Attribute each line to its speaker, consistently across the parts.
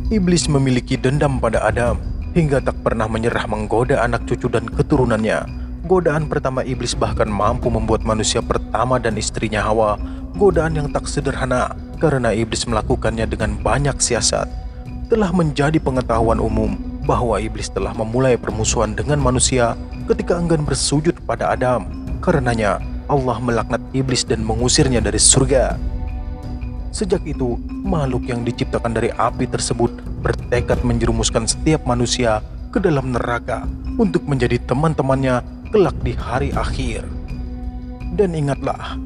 Speaker 1: Iblis memiliki dendam pada Adam hingga tak pernah menyerah menggoda anak cucu dan keturunannya. Godaan pertama iblis bahkan mampu membuat manusia pertama dan istrinya Hawa. Godaan yang tak sederhana karena iblis melakukannya dengan banyak siasat. Telah menjadi pengetahuan umum bahwa iblis telah memulai permusuhan dengan manusia ketika enggan bersujud pada Adam. Karenanya Allah melaknat iblis dan mengusirnya dari surga. Sejak itu, makhluk yang diciptakan dari api tersebut bertekad menjerumuskan setiap manusia ke dalam neraka untuk menjadi teman-temannya kelak di hari akhir. Dan ingatlah,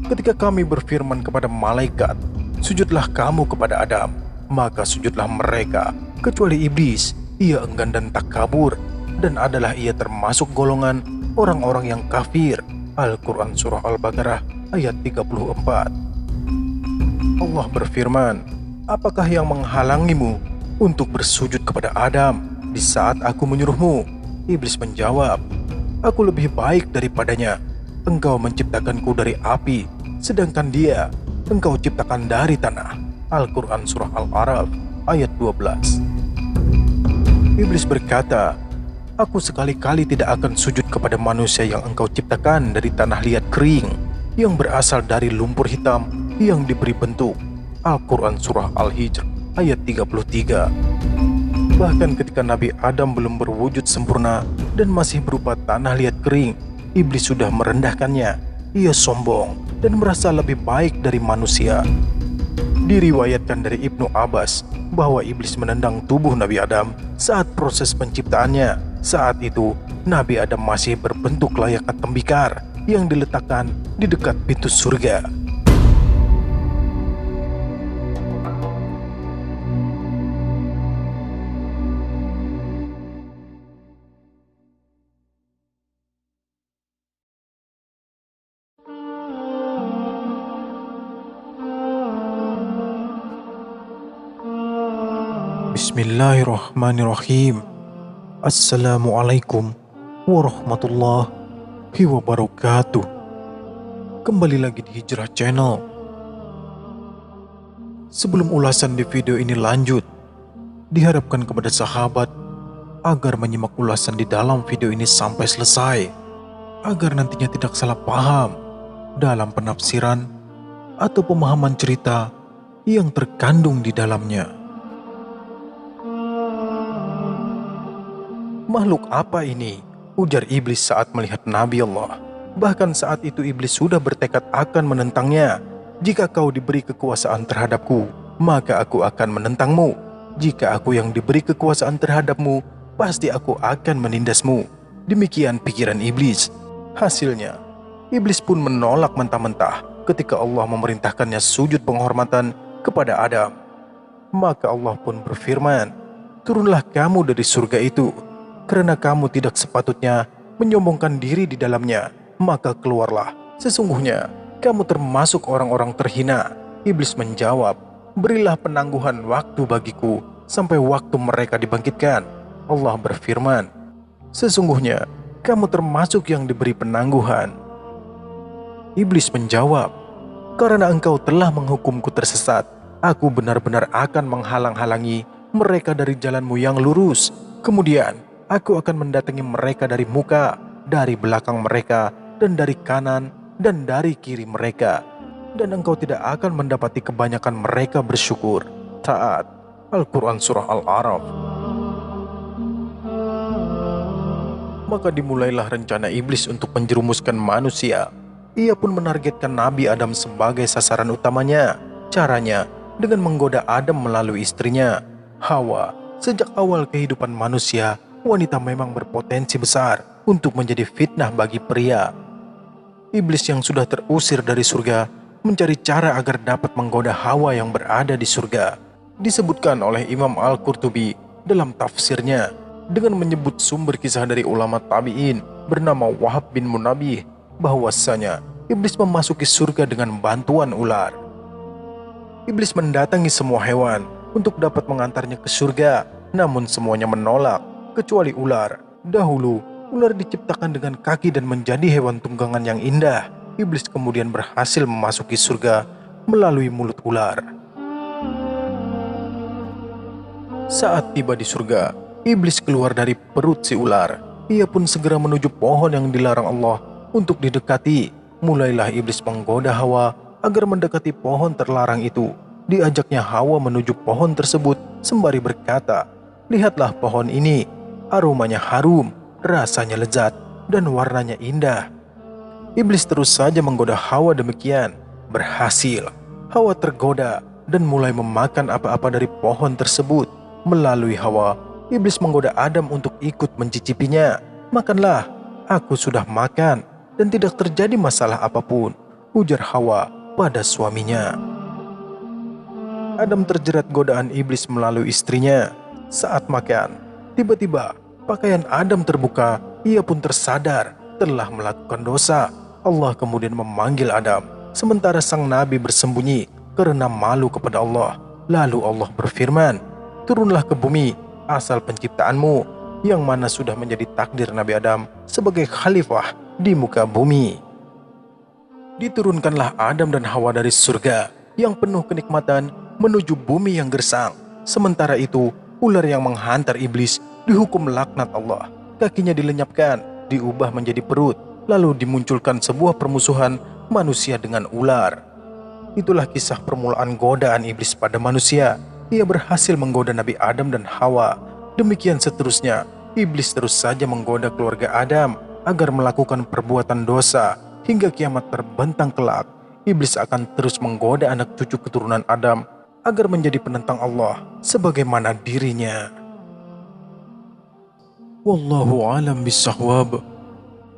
Speaker 1: ketika kami berfirman kepada malaikat, sujudlah kamu kepada Adam, maka sujudlah mereka, kecuali iblis. Ia enggan dan takabur, dan adalah ia termasuk golongan orang-orang yang kafir. Al-Quran Surah Al-Baqarah ayat 34. Allah berfirman, apakah yang menghalangimu untuk bersujud kepada Adam di saat aku menyuruhmu? Iblis menjawab, aku lebih baik daripadanya. Engkau menciptakanku dari api, sedangkan dia engkau ciptakan dari tanah. Al-Quran Surah Al-A'raf ayat 12. Iblis berkata, aku sekali-kali tidak akan sujud kepada manusia yang engkau ciptakan dari tanah liat kering, yang berasal dari lumpur hitam yang diberi bentuk. Al-Quran Surah Al-Hijr ayat 33. Bahkan ketika Nabi Adam belum berwujud sempurna dan masih berupa tanah liat kering, iblis sudah merendahkannya. Ia sombong dan merasa lebih baik dari manusia. Diriwayatkan dari Ibnu Abbas bahwa iblis menendang tubuh Nabi Adam saat proses penciptaannya. Saat itu, Nabi Adam masih berbentuk layaknya tembikar yang diletakkan di dekat pintu surga. Bismillahirrahmanirrahim. Assalamualaikum warahmatullahi wabarakatuh. Kembali lagi di Hijrah Channel. Sebelum ulasan di video ini lanjut, diharapkan kepada sahabat agar menyimak ulasan di dalam video ini sampai selesai, agar nantinya tidak salah paham dalam penafsiran atau pemahaman cerita yang terkandung di dalamnya. Makhluk apa ini? Ujar iblis saat melihat Nabi Allah. Bahkan saat itu iblis sudah bertekad akan menentangnya. Jika kau diberi kekuasaan terhadapku, maka aku akan menentangmu. Jika aku yang diberi kekuasaan terhadapmu, pasti aku akan menindasmu. Demikian pikiran iblis. Hasilnya, iblis pun menolak mentah-mentah ketika Allah memerintahkannya sujud penghormatan kepada Adam. Maka Allah pun berfirman, turunlah kamu dari surga itu, karena kamu tidak sepatutnya menyombongkan diri di dalamnya, maka keluarlah. Sesungguhnya kamu termasuk orang-orang terhina. Iblis menjawab, berilah penangguhan waktu bagiku sampai waktu mereka dibangkitkan. Allah berfirman, sesungguhnya kamu termasuk yang diberi penangguhan. Iblis menjawab, karena engkau telah menghukumku tersesat, aku benar-benar akan menghalang-halangi mereka dari jalanmu yang lurus. Kemudian aku akan mendatangi mereka dari muka, dari belakang mereka, dan dari kanan, dan dari kiri mereka. Dan engkau tidak akan mendapati kebanyakan mereka bersyukur, taat. Al-Quran Surah Al-A'raf. Maka dimulailah rencana iblis untuk menjerumuskan manusia. Ia pun menargetkan Nabi Adam sebagai sasaran utamanya. Caranya dengan menggoda Adam melalui istrinya, Hawa. Sejak awal kehidupan manusia, wanita memang berpotensi besar untuk menjadi fitnah bagi pria. Iblis yang sudah terusir dari surga mencari cara agar dapat menggoda Hawa yang berada di surga. Disebutkan oleh Imam Al-Qurtubi dalam tafsirnya dengan menyebut sumber kisah dari ulama tabi'in bernama Wahab bin Munabih bahwasanya iblis memasuki surga dengan bantuan ular. Iblis mendatangi semua hewan untuk dapat mengantarnya ke surga, namun semuanya menolak kecuali ular. Dahulu, ular diciptakan dengan kaki dan menjadi hewan tunggangan yang indah. Iblis kemudian berhasil memasuki surga melalui mulut ular. Saat tiba di surga, iblis keluar dari perut si ular. Ia pun segera menuju pohon yang dilarang Allah untuk didekati. Mulailah iblis menggoda Hawa agar mendekati pohon terlarang itu. Diajaknya Hawa menuju pohon tersebut sembari berkata, "Lihatlah pohon ini, aromanya harum, rasanya lezat, dan warnanya indah." Iblis terus saja menggoda Hawa demikian. Berhasil. Hawa tergoda dan mulai memakan apa-apa dari pohon tersebut. Melalui Hawa, iblis menggoda Adam untuk ikut mencicipinya. "Makanlah, aku sudah makan dan tidak terjadi masalah apapun," ujar Hawa pada suaminya. Adam terjerat godaan iblis melalui istrinya. Saat makan, tiba-tiba pakaian Adam terbuka. Ia pun tersadar telah melakukan dosa. Allah kemudian memanggil Adam, sementara sang nabi bersembunyi karena malu kepada Allah. Lalu Allah berfirman, "Turunlah ke bumi asal penciptaanmu, yang mana sudah menjadi takdir Nabi Adam sebagai khalifah di muka bumi." Diturunkanlah Adam dan Hawa dari surga yang penuh kenikmatan menuju bumi yang gersang. Sementara itu, ular yang menghantar iblis dihukum laknat Allah. Kakinya dilenyapkan, diubah menjadi perut, lalu dimunculkan sebuah permusuhan manusia dengan ular. Itulah kisah permulaan godaan iblis pada manusia. Ia berhasil menggoda Nabi Adam dan Hawa. Demikian seterusnya, iblis terus saja menggoda keluarga Adam agar melakukan perbuatan dosa. Hingga kiamat terbentang kelak, iblis akan terus menggoda anak cucu keturunan Adam agar menjadi penentang Allah sebagaimana dirinya. Wallahu alam bisawab.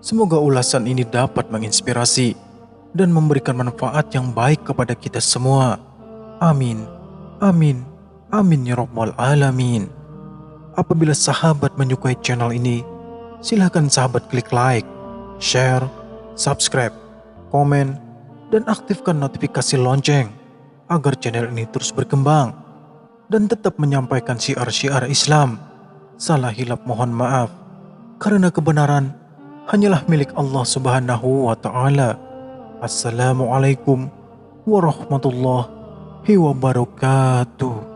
Speaker 1: Semoga ulasan ini dapat menginspirasi dan memberikan manfaat yang baik kepada kita semua. Amin. Amin. Amin ya rabbal alamin. Apabila sahabat menyukai channel ini, silakan sahabat klik like, share, subscribe, komen, dan aktifkan notifikasi lonceng agar channel ini terus berkembang dan tetap menyampaikan syiar-syiar Islam. Salah hilap mohon maaf, karena kebenaran hanyalah milik Allah Subhanahu wa Ta'ala. Assalamualaikum warahmatullahi wabarakatuh.